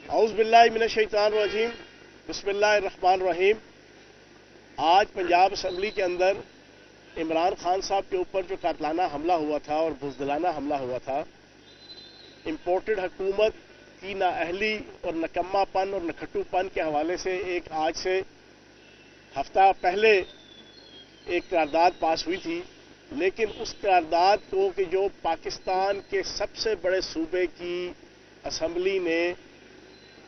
اعوذ باللہ من الشیطان الرجیم بسم اللہ الرحمن الرحیم۔ آج پنجاب اسمبلی کے اندر عمران خان صاحب کے اوپر جو قاتلانہ حملہ ہوا تھا اور بزدلانہ حملہ ہوا تھا، امپورٹڈ حکومت کی نااہلی اور نکما پن اور نکھٹو پن کے حوالے سے آج سے ہفتہ پہلے ایک قرارداد پاس ہوئی تھی، لیکن اس قرارداد کو کہ جو پاکستان کے سب سے بڑے صوبے کی اسمبلی نے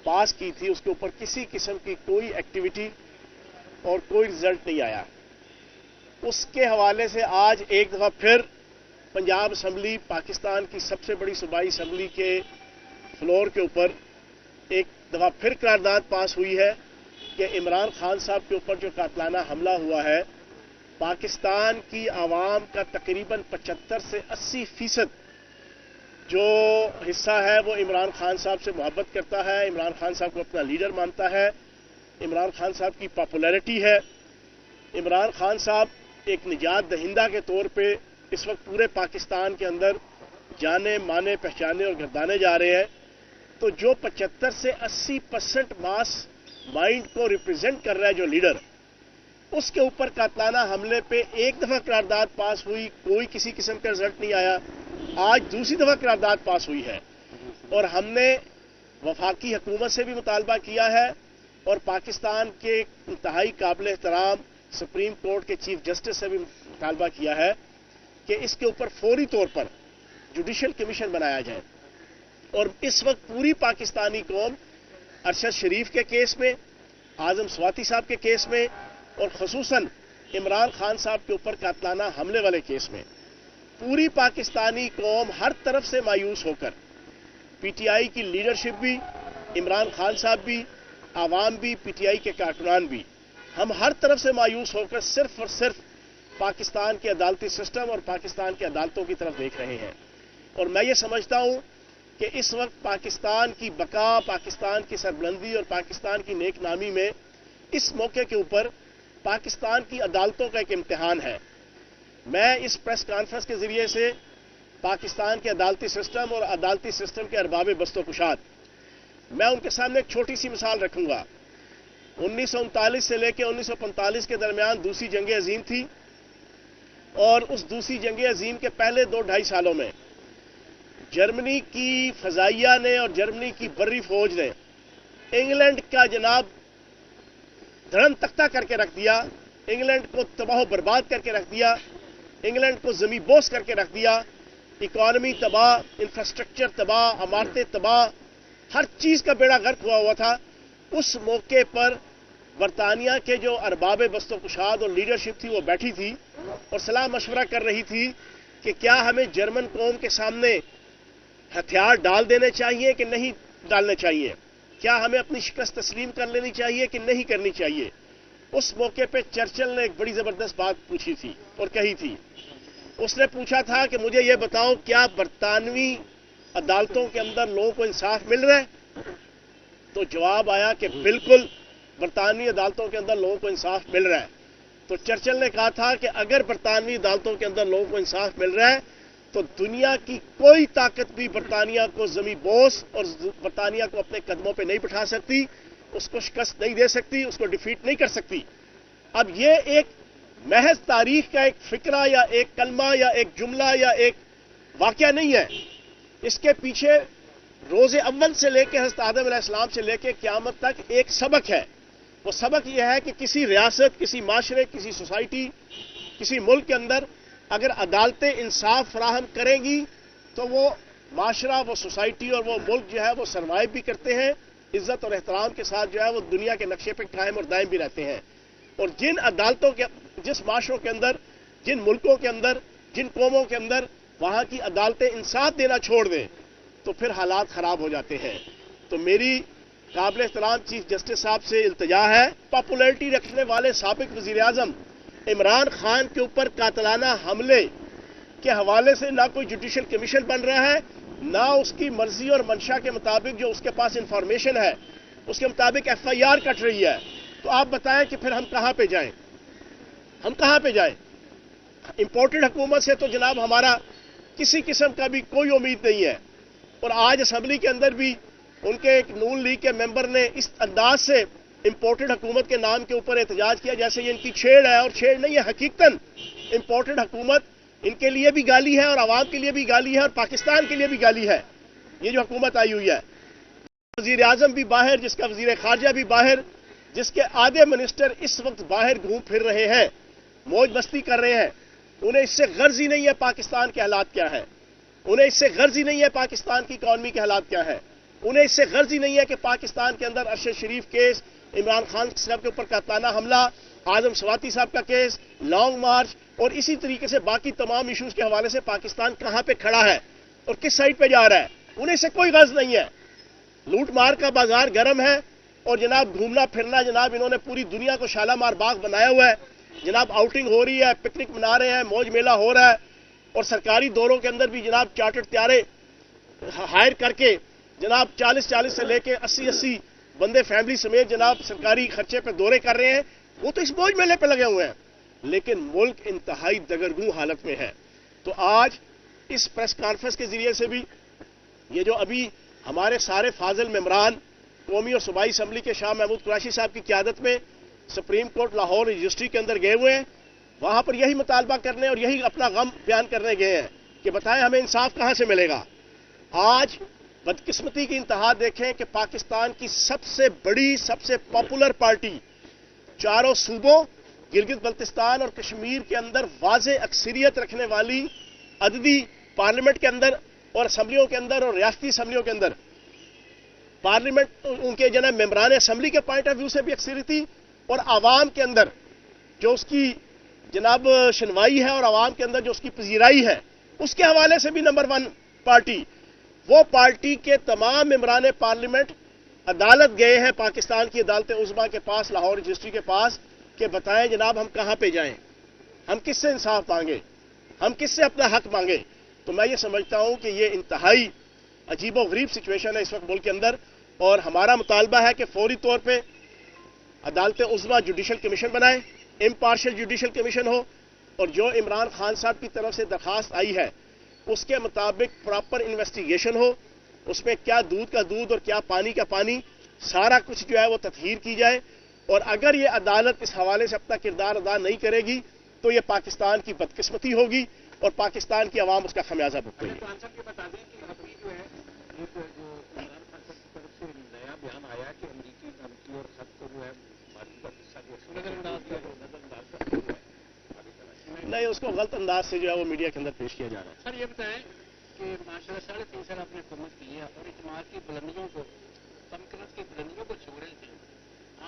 پاس کی تھی، اس کے اوپر کسی قسم کی کوئی ایکٹیویٹی اور کوئی رزلٹ نہیں آیا۔ اس کے حوالے سے آج ایک دفعہ پھر پنجاب اسمبلی، پاکستان کی سب سے بڑی صوبائی اسمبلی کے فلور کے اوپر ایک دفعہ پھر قرارداد پاس ہوئی ہے کہ عمران خان صاحب کے اوپر جو قاتلانہ حملہ ہوا ہے، پاکستان کی عوام کا تقریباً 75 سے 80% جو حصہ ہے وہ عمران خان صاحب سے محبت کرتا ہے، عمران خان صاحب کو اپنا لیڈر مانتا ہے، عمران خان صاحب کی پاپولیرٹی ہے۔ عمران خان صاحب ایک نجات دہندہ کے طور پہ اس وقت پورے پاکستان کے اندر جانے مانے پہچانے اور گردانے جا رہے ہیں۔ تو جو 75 سے 80% ماس مائنڈ کو ریپرزینٹ کر رہا ہے جو لیڈر، اس کے اوپر قاتلانہ حملے پہ ایک دفعہ قرارداد پاس ہوئی، کوئی کسی قسم کا رزلٹ نہیں آیا۔ آج دوسری دفعہ قرارداد پاس ہوئی ہے اور ہم نے وفاقی حکومت سے بھی مطالبہ کیا ہے اور پاکستان کے انتہائی قابل احترام سپریم کورٹ کے چیف جسٹس سے بھی مطالبہ کیا ہے کہ اس کے اوپر فوری طور پر جوڈیشل کمیشن بنایا جائے۔ اور اس وقت پوری پاکستانی قوم ارشد شریف کے کیس میں، اعظم سواتی صاحب کے کیس میں اور خصوصاً عمران خان صاحب کے اوپر قاتلانہ حملے والے کیس میں پوری پاکستانی قوم ہر طرف سے مایوس ہو کر، پی ٹی آئی کی لیڈرشپ بھی، عمران خان صاحب بھی، عوام بھی، پی ٹی آئی کے کارکنان بھی، ہم ہر طرف سے مایوس ہو کر صرف اور صرف پاکستان کے عدالتی سسٹم اور پاکستان کی عدالتوں کی طرف دیکھ رہے ہیں۔ اور میں یہ سمجھتا ہوں کہ اس وقت پاکستان کی بقا، پاکستان کی سربلندی اور پاکستان کی نیک نامی میں اس موقع کے اوپر پاکستان کی عدالتوں کا ایک امتحان ہے۔ میں اس پریس کانفرنس کے ذریعے سے پاکستان کے عدالتی سسٹم اور عدالتی سسٹم کے ارباب بست و کشاد، میں ان کے سامنے ایک چھوٹی سی مثال رکھوں گا۔ 1939 سے لے کے 1945 کے درمیان دوسری جنگ عظیم تھی اور اس دوسری جنگ عظیم کے پہلے 2-2.5 سالوں میں جرمنی کی فضائیہ نے اور جرمنی کی بری فوج نے انگلینڈ کا جناب دھڑم تختہ کر کے رکھ دیا، انگلینڈ کو تباہ و برباد کر کے رکھ دیا، انگلینڈ کو زمیں بوس کر کے رکھ دیا، اکانومی تباہ، انفراسٹرکچر تباہ، عمارتیں تباہ، ہر چیز کا بیڑا غرق ہوا تھا۔ اس موقع پر برطانیہ کے جو ارباب بست و کشاد اور لیڈرشپ تھی وہ بیٹھی تھی اور صلاح مشورہ کر رہی تھی کہ کیا ہمیں جرمن قوم کے سامنے ہتھیار ڈال دینے چاہیے کہ نہیں ڈالنے چاہیے، کیا ہمیں اپنی شکست تسلیم کر لینی چاہیے کہ نہیں کرنی چاہیے۔ اس موقع پہ چرچل نے ایک بڑی زبردست بات پوچھی تھی اور کہی تھی۔ اس نے پوچھا تھا کہ مجھے یہ بتاؤ، کیا برطانوی عدالتوں کے اندر لوگوں کو انصاف مل رہا ہے؟ تو جواب آیا کہ بالکل برطانوی عدالتوں کے اندر لوگوں کو انصاف مل رہا ہے۔ تو چرچل نے کہا تھا کہ اگر برطانوی عدالتوں کے اندر لوگوں کو انصاف مل رہا ہے تو دنیا کی کوئی طاقت بھی برطانیہ کو زمیں بوس اور برطانیہ کو اپنے قدموں پہ نہیں بٹھا سکتی، اس کو شکست نہیں دے سکتی، اس کو ڈیفیٹ نہیں کر سکتی۔ اب یہ ایک محض تاریخ کا ایک فقرہ یا ایک کلمہ یا ایک جملہ یا ایک واقعہ نہیں ہے، اس کے پیچھے روز اول سے لے کے حضرت آدم علیہ السلام سے لے کے قیامت تک ایک سبق ہے۔ وہ سبق یہ ہے کہ کسی ریاست، کسی معاشرے، کسی سوسائٹی، کسی ملک کے اندر اگر عدالتیں انصاف فراہم کریں گی تو وہ معاشرہ، وہ سوسائٹی اور وہ ملک جو ہے وہ سروائیو بھی کرتے ہیں، عزت اور احترام کے ساتھ جو ہے وہ دنیا کے نقشے پہ قائم اور دائم بھی رہتے ہیں۔ اور جن عدالتوں کے، جس معاشروں کے اندر، جن ملکوں کے اندر، جن قوموں کے اندر وہاں کی عدالتیں انصاف دینا چھوڑ دیں تو پھر حالات خراب ہو جاتے ہیں۔ تو میری قابل احترام چیف جسٹس صاحب سے التجا ہے، پاپولیرٹی رکھنے والے سابق وزیر اعظم عمران خان کے اوپر قاتلانہ حملے کے حوالے سے نہ کوئی جوڈیشل کمیشن بن رہا ہے، نہ اس کی مرضی اور منشا کے مطابق جو اس کے پاس انفارمیشن ہے اس کے مطابق ایف آئی آر کٹ رہی ہے۔ تو آپ بتائیں کہ پھر ہم کہاں پہ جائیں؟ ہم کہاں پہ جائیں؟ امپورٹڈ حکومت سے تو جناب ہمارا کسی قسم کا بھی کوئی امید نہیں ہے۔ اور آج اسمبلی کے اندر بھی ان کے ایک نون لیگ کے ممبر نے اس انداز سے امپورٹڈ حکومت کے نام کے اوپر احتجاج کیا جیسے یہ ان کی چھیڑ ہے، اور چھیڑ نہیں ہے، حقیقتاً امپورٹڈ حکومت ان کے لیے بھی گالی ہے اور عوام کے لیے بھی گالی ہے اور پاکستان کے لیے بھی گالی ہے۔ یہ جو حکومت آئی ہوئی ہے، وزیر اعظم بھی باہر، جس کا وزیر خارجہ بھی باہر، جس کے آدھے منسٹر اس وقت باہر گھوم پھر رہے ہیں، موج مستی کر رہے ہیں، انہیں اس سے غرض ہی نہیں ہے پاکستان کے حالات کیا ہے، انہیں اس سے غرض ہی نہیں ہے پاکستان کی اکانومی کے حالات کیا ہے، انہیں اس سے غرض ہی نہیں ہے کہ پاکستان کے اندر ارشد شریف کیس، عمران خان صاحب کے اوپر قاتلانہ حملہ، اعظم سواتی صاحب کا کیس، لانگ مارچ اور اسی طریقے سے باقی تمام ایشوز کے حوالے سے پاکستان کہاں پہ کھڑا ہے اور کس سائڈ پہ جا رہا ہے، انہیں اس سے کوئی غرض نہیں ہے۔ لوٹ مار کا بازار گرم ہے اور جناب گھومنا پھرنا، جناب انہوں نے پوری دنیا کو شالامار باغ بنایا ہوا ہے، جناب آؤٹنگ ہو رہی ہے، پکنک منا رہے ہیں، موج میلہ ہو رہا ہے، اور سرکاری دوروں کے اندر بھی جناب چارٹرڈ طیارے ہائر کر کے جناب 40 سے لے کے 80 بندے فیملی سمیت جناب سرکاری خرچے پہ دورے کر رہے ہیں، وہ تو اس موج میلے پہ لگے ہوئے ہیں، لیکن ملک انتہائی دگرگوں حالت میں ہے۔ تو آج اس پریس کانفرنس کے ذریعے سے بھی یہ جو ابھی ہمارے سارے فاضل ممبران قومی اور صوبائی اسمبلی کے شاہ محمود قریشی صاحب کی قیادت میں سپریم کورٹ لاہور رجسٹری کے اندر گئے ہوئے ہیں، وہاں پر یہی مطالبہ کرنے اور یہی اپنا غم بیان کرنے گئے ہیں کہ بتائیں ہمیں انصاف کہاں سے ملے گا۔ آج بدقسمتی کی انتہا دیکھیں کہ پاکستان کی سب سے بڑی، سب سے پاپولر پارٹی چاروں صوبوں گلگت بلتستان اور کشمیر کے اندر واضح اکثریت رکھنے والی عددی پارلیمنٹ کے اندر اور اسمبلیوں کے اندر اور ریاستی اسمبلیوں کے اندر پارلیمنٹ ان کے جناب ممبران اسمبلی کے پوائنٹ آف ویو سے بھی اکثریت تھی اور عوام کے اندر جو اس کی جناب شنوائی ہے اور عوام کے اندر جو اس کی پذیرائی ہے اس کے حوالے سے بھی نمبر 1 پارٹی، وہ پارٹی کے تمام ممبران پارلیمنٹ عدالت گئے ہیں، پاکستان کی عدالت عظمیٰ کے پاس، لاہور رجسٹری کے پاس، کہ بتائیں جناب ہم کہاں پہ جائیں، ہم کس سے انصاف مانگیں، ہم کس سے اپنا حق مانگیں۔ تو میں یہ سمجھتا ہوں کہ یہ انتہائی عجیب و غریب سچویشن ہے اس وقت ملک کے اندر، اور ہمارا مطالبہ ہے کہ فوری طور پہ عدالت عظمیٰ جوڈیشل کمیشن بنائے، امپارشل جوڈیشل کمیشن ہو، اور جو عمران خان صاحب کی طرف سے درخواست آئی ہے اس کے مطابق پراپر انویسٹیگیشن ہو، اس میں کیا دودھ کا دودھ اور کیا پانی کا پانی، سارا کچھ جو ہے وہ تطہیر کی جائے، اور اگر یہ عدالت اس حوالے سے اپنا کردار ادا نہیں کرے گی تو یہ پاکستان کی بدقسمتی ہوگی اور پاکستان کی عوام اس کا خمیازہ بھگتے گی۔ بتا دیں کہ ابھی جو ہے ایک جو عمران خان صاحب کی طرف سے نیا بیان آیا کہ امریکی دھمکی اور خط کو جو ہے بھارتی کا حصہ نظر انداز کر دیا ہے، نہیں، اس کو غلط انداز سے جو ہے وہ میڈیا کے اندر پیش کیا جا رہا ہے۔ سر یہ بتائیں کہ ماشاءاللہ 3.5 سال آپ نے حکومت کی ہے اور اعتماد کی بلندیوں کو، تمکنت کی بلندیوں کو چھو رہے تھے،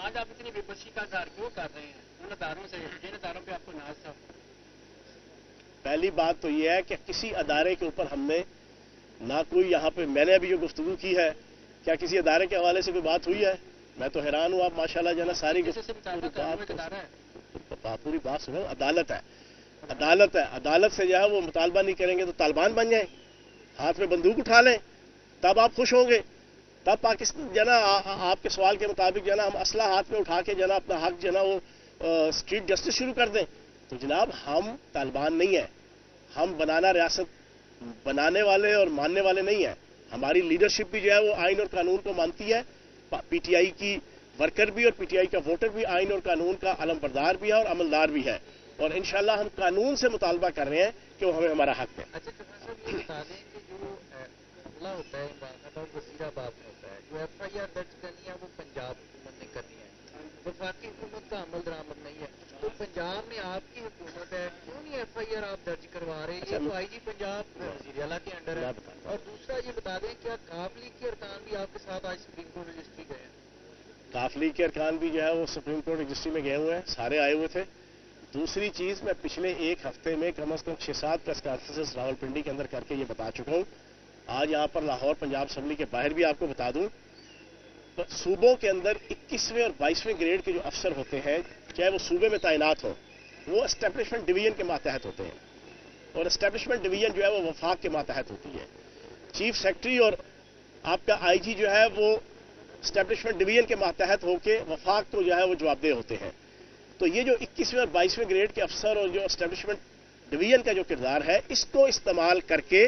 آج آپ اتنی بے بسی کا اظہار کیوں کر رہے ہیں ان اداروں سے جن اداروں پہ آپ کو ناز تھا؟ پہلی بات تو یہ ہے کہ کسی ادارے کے اوپر ہم نے نہ کوئی، یہاں پہ میں نے ابھی جو گفتگو کی ہے، کیا کسی ادارے کے حوالے سے کوئی بات ہوئی ہے؟ میں تو حیران ہوں، آپ ماشاءاللہ جو ہے نا ساری پوری بات سنو، عدالت ہے، عدالت ہے، عدالت سے جو ہے وہ مطالبہ نہیں کریں گے تو طالبان بن جائیں، ہاتھ میں بندوق اٹھا لیں، تب آپ خوش ہوں گے، تب پاکستان جو ہے نا آپ کے سوال کے مطابق جو ہے نا ہم اسلحہ ہاتھ میں اٹھا کے جو ہے نا اپنا حق جو ہے نا وہ اسٹریٹ جسٹس شروع کر دیں۔ تو جناب ہم طالبان نہیں ہیں، ہم بنانا ریاست بنانے والے اور ماننے والے نہیں ہیں، ہماری لیڈرشپ بھی جو ہے وہ آئین اور قانون کو مانتی ہے، پی ٹی آئی کی ورکر بھی اور پی ٹی آئی کا ووٹر بھی آئین اور قانون کا علم بردار بھی ہے اور عملدار بھی ہے، اور انشاءاللہ ہم قانون سے مطالبہ کر رہے ہیں کہ وہ ہمیں ہمارا حق ہے۔ اچھا صاحب یہ بتا دیں کہ جو حملہ ہوتا ہے عمران خان وزیر آباد میں ہوتا ہے، جو ایف آئی آر درج کرنی ہے وہ پنجاب حکومت نے کرنی ہے، وفاقی حکومت کا عمل درآمد نہیں ہے، تو پنجاب میں آپ کی حکومت ہے، کیوں نہیں ایف آئی آر آپ درج کروا رہے ہیں؟ یہ تو آئی جی پنجاب وزیر اعلیٰ کے انڈر ہے۔ اور دوسرا یہ بتا دیں کیا کاف لیگ کے ارکان بھی آپ کے ساتھ آج سپریم کورٹ رجسٹری گئے ہیں؟ کاف لیگ کے ارکان بھی جو ہے وہ سپریم کورٹ رجسٹری میں گئے ہوئے ہیں، سارے آئے ہوئے تھے۔ دوسری چیز، میں پچھلے ایک ہفتے میں کم از کم 6-7 پریس کانفرنسز راولپنڈی کے اندر کر کے یہ بتا چکا ہوں، آج یہاں پر لاہور پنجاب اسمبلی کے باہر بھی آپ کو بتا دوں، صوبوں کے اندر 21ویں اور 22ویں گریڈ کے جو افسر ہوتے ہیں، چاہے وہ صوبے میں تعینات ہوں، وہ اسٹیبلشمنٹ ڈویژن کے ماتحت ہوتے ہیں، اور اسٹیبلشمنٹ ڈویژن جو ہے وہ وفاق کے ماتحت ہوتی ہے۔ چیف سیکرٹری اور آپ کا آئی جی جو ہے وہ اسٹیبلشمنٹ ڈویژن کے ماتحت ہو کے وفاق کو جو ہے وہ جواب دہ ہوتے ہیں۔ تو یہ جو 21ویں اور 22ویں گریڈ کے افسر اور جو اسٹیبلشمنٹ ڈویژن کا جو کردار ہے، اس کو استعمال کر کے